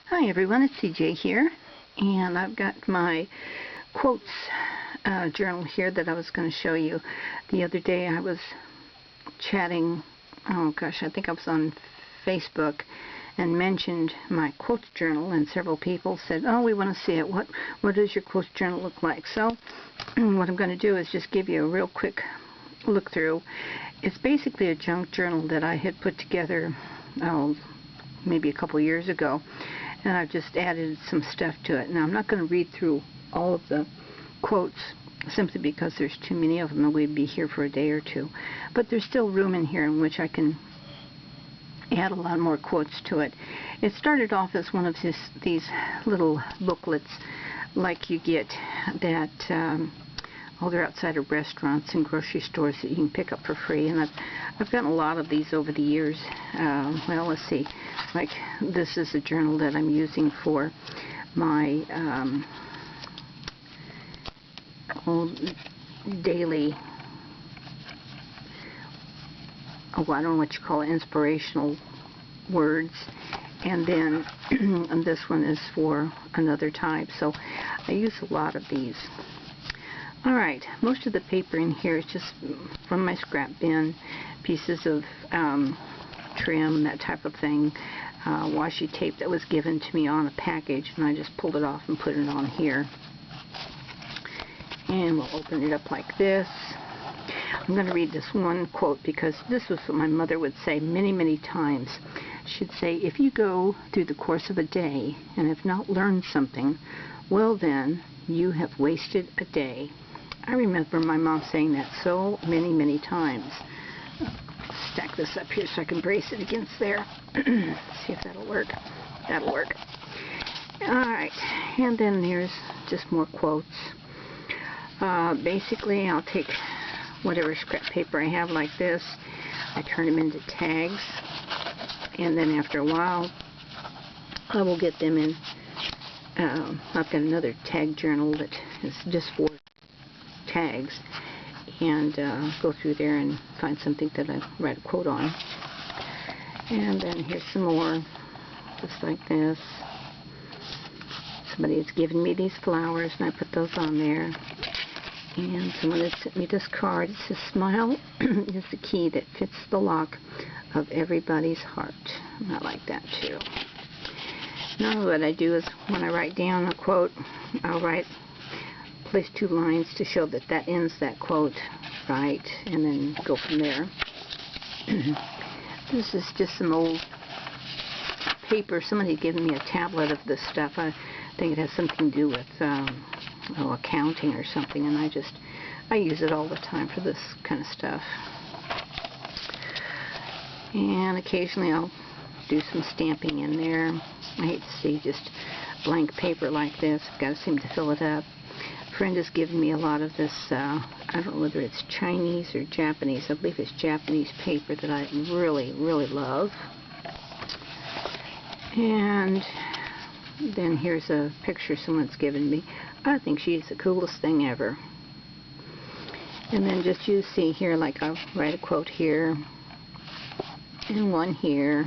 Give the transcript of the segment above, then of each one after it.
Hi everyone, it's CJ here, and I've got my quotes journal here that I was going to show you. The other day I was chatting, oh gosh, I think I was on Facebook and mentioned my quotes journal, and several people said, oh, we want to see it. What does your quotes journal look like? So what I'm going to do is just give you a real quick look through. It's basically a junk journal that I had put together, maybe a couple years ago, and I've just added some stuff to it. Now I'm not going to read through all of the quotes simply because there's too many of them and we'd be here for a day or two, but there's still room in here in which I can add a lot more quotes to it. It started off as one of these little booklets like you get that they're outside of restaurants and grocery stores that you can pick up for free, and I've gotten a lot of these over the years. Well, let's see, like this is a journal that I'm using for my daily, I don't know what you call it, inspirational words, and then and this one is for another type, so I use a lot of these. Alright, most of the paper in here is just from my scrap bin, pieces of trim, that type of thing, washi tape that was given to me on a package, and I just pulled it off and put it on here. And we'll open it up like this. I'm going to read this one quote because this was what my mother would say many, many times. She'd say, if you go through the course of a day and have not learned something, well then, you have wasted a day. I remember my mom saying that so many, many times. Stack this up here so I can brace it against there. See if that'll work. That'll work. Alright, and then there's just more quotes. Basically, I'll take whatever scrap paper I have like this, I turn them into tags, and then after a while, I will get them in. I've got another tag journal that is just for tags, and go through there and find something that I write a quote on. And then here's some more, just like this. Somebody has given me these flowers, and I put those on there. And someone has sent me this card. It says, smile is the key that fits the lock of everybody's heart. And I like that too. Now what I do is when I write down a quote, I'll place two lines to show that that ends that quote, right, and then go from there. This is just some old paper. Somebody had given me a tablet of this stuff. I think it has something to do with accounting or something, and I use it all the time for this kind of stuff. And occasionally I'll do some stamping in there. I hate to see just blank paper like this. I've got to seem to fill it up. A friend has given me a lot of this, I don't know whether it's Chinese or Japanese. I believe it's Japanese paper that I really, really love. And then here's a picture someone's given me. I think she's the coolest thing ever. And then just you see here, like I'll write a quote here, and one here.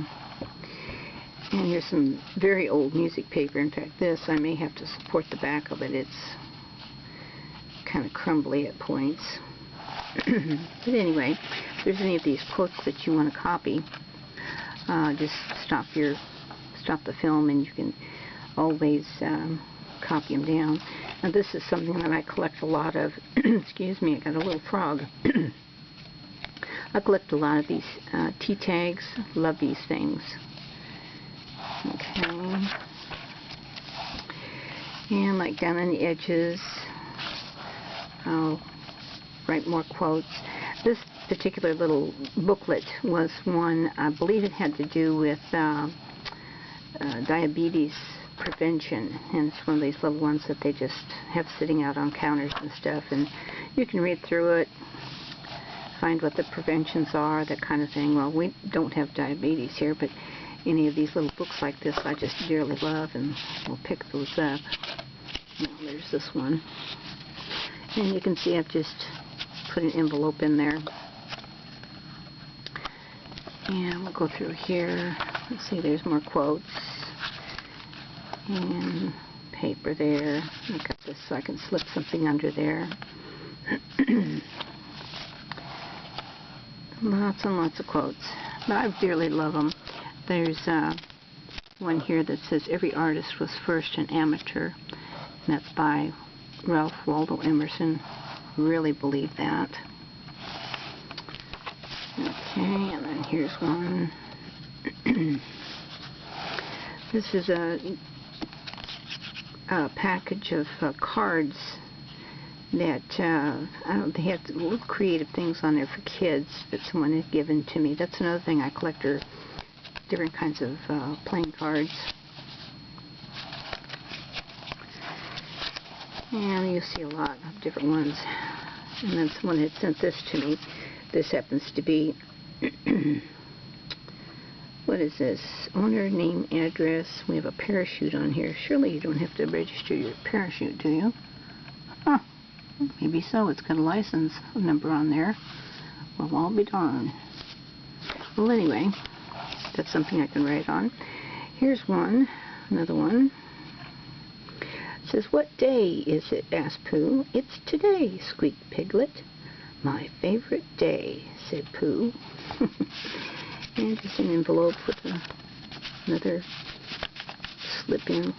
And here's some very old music paper. In fact, this, I may have to support the back of it. It's kind of crumbly at points. But anyway, if there's any of these quotes that you want to copy, just stop the film and you can always copy them down. Now this is something that I collect a lot of. Excuse me, I got a little frog. I collect a lot of these tea tags. Love these things. Okay. And like down on the edges, I'll write more quotes. This particular little booklet was one, I believe it had to do with diabetes prevention, and it's one of these little ones that they just have sitting out on counters and stuff, and you can read through it, find what the preventions are, that kind of thing. Well, we don't have diabetes here, but any of these little books like this I just dearly love, and we'll pick those up. Now, there's this one, and you can see I've just put an envelope in there. And we'll go through here. Let's see, there's more quotes. And paper there. I've got this so I can slip something under there. Lots and lots of quotes. But I dearly love them. There's one here that says, "Every artist was first an amateur." And that's by Ralph Waldo Emerson. Really believe that. Okay, and then here's one. This is a package of cards that they had little creative things on there for kids that someone had given to me. That's another thing I collect, are different kinds of playing cards. And you see a lot of different ones. And then someone had sent this to me. This happens to be what is this? Owner, name, address. We have a parachute on here. Surely you don't have to register your parachute, do you? Huh. Maybe so. It's got a license number on there. Well, I'll be darned. Well, anyway, that's something I can write on. Here's one. Another one. It says, "What day is it?" asked Pooh. "It's today," squeaked Piglet. "My favorite day," said Pooh. And just an envelope with another slip-in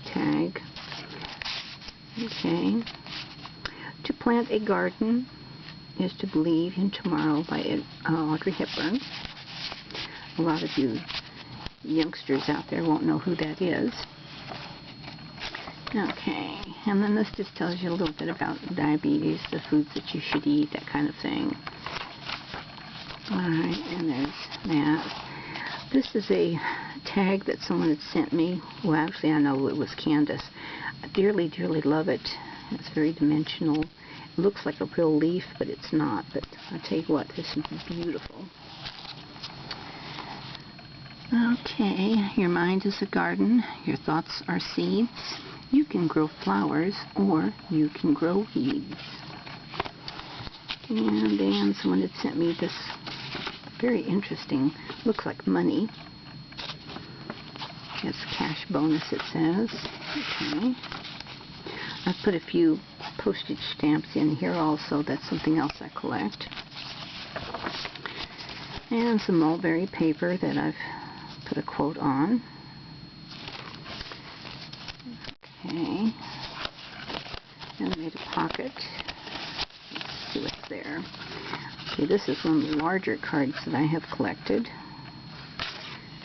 tag. Okay. "To plant a garden is to believe in tomorrow," by Audrey Hepburn. A lot of you youngsters out there won't know who that is. Okay, and then this just tells you a little bit about diabetes, the foods that you should eat, that kind of thing. Alright, and there's that. This is a tag that someone had sent me. Well, actually, I know it was Candace. I dearly, dearly love it. It's very dimensional. It looks like a real leaf, but it's not. But I'll tell you what, this is beautiful. Okay, your mind is a garden. Your thoughts are seeds. You can grow flowers, or you can grow weeds. And then someone had sent me this very interesting, looks like money. It's cash bonus, it says. Okay. I've put a few postage stamps in here also. That's something else I collect. And some mulberry paper that I've put a quote on. Okay. And I made a pocket. Let's see what's there. Okay, this is one of the larger cards that I have collected.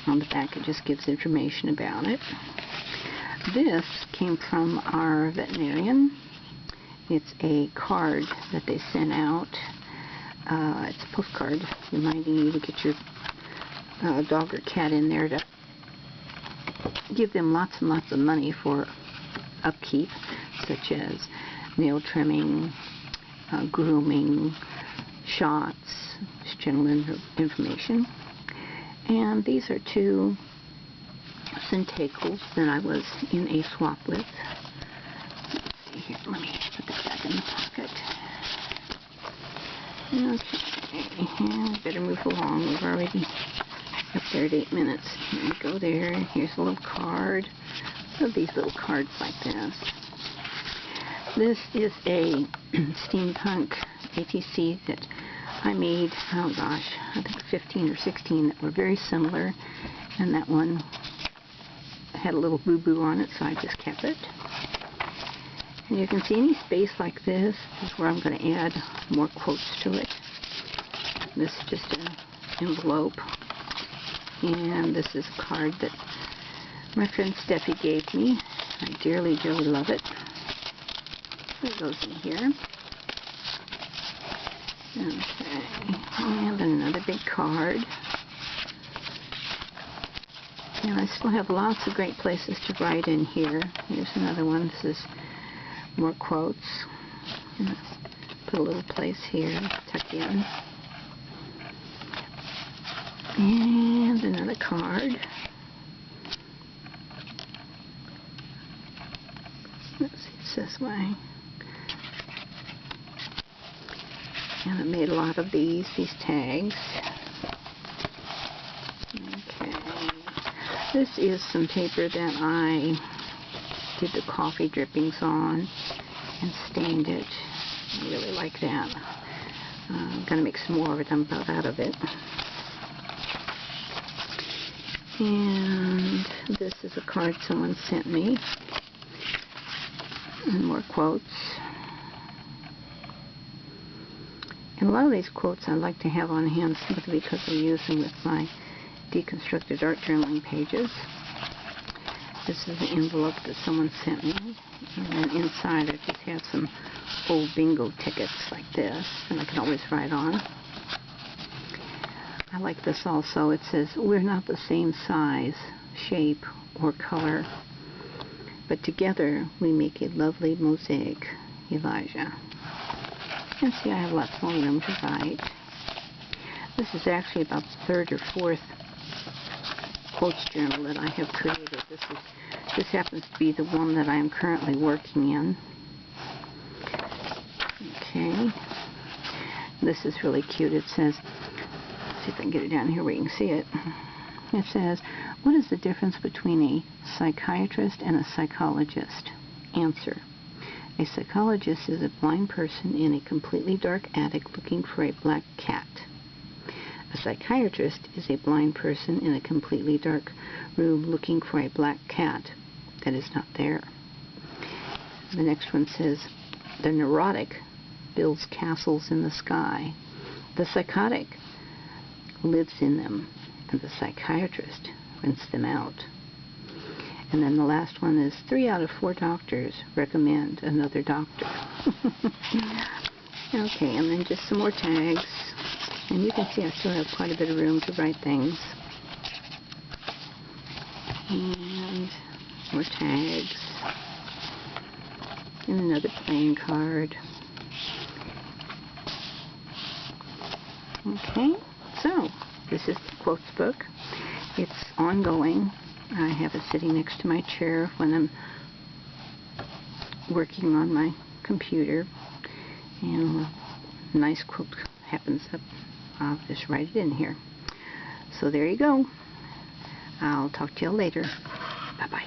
On the back it just gives information about it. This came from our veterinarian. It's a card that they sent out. It's a postcard reminding you to get your dog or cat in there to give them lots and lots of money for upkeep, such as nail trimming, grooming, shots, just general information. And these are two Centacles that I was in a swap with. Let's see here, let me put this back in the pocket. Okay, and better move along. We've already up there at 8 minutes. Here we go there. Here's a little card. Of these little cards like this. This is a steampunk ATC that I made, oh gosh, I think 15 or 16 that were very similar, and that one had a little boo-boo on it, so I just kept it. And you can see any space like this is where I'm going to add more quotes to it. This is just an envelope, and this is a card that my friend Steffi gave me. I dearly, dearly love it. It goes in here. Okay, and another big card. And I still have lots of great places to write in here. Here's another one. This is more quotes. And let's put a little place here, tuck in. And another card. Let's see, it's this way. And I made a lot of these tags. Okay. This is some paper that I did the coffee drippings on and stained it. I really like that. I'm going to make some more of it. I'm about out of it. And this is a card someone sent me. And more quotes. And a lot of these quotes I like to have on hand simply because I use them with my deconstructed art journaling pages. This is the envelope that someone sent me. And then inside I just have some old bingo tickets like this, and I can always write on. I like this also. It says, "We're not the same size, shape, or color, but together we make a lovely mosaic, Elijah." And see, I have lots more room to write. This is actually about the third or fourth quotes journal that I have created. This happens to be the one that I am currently working in. Okay. This is really cute. It says, let's see if I can get it down here where you can see it. It says, "What is the difference between a psychiatrist and a psychologist?" Answer: a psychologist is a blind person in a completely dark attic looking for a black cat. A psychiatrist is a blind person in a completely dark room looking for a black cat that is not there. The next one says, "The neurotic builds castles in the sky. The psychotic lives in them, and the psychiatrist rents them out." And then the last one is, 3 out of 4 doctors recommend another doctor. Okay, and then just some more tags. And you can see I still have quite a bit of room to write things. And more tags. And another playing card. Okay, so this is the quotes book. It's ongoing. I have it sitting next to my chair when I'm working on my computer. And a nice quote happens up. I'll just write it in here. So there you go. I'll talk to you later. Bye-bye.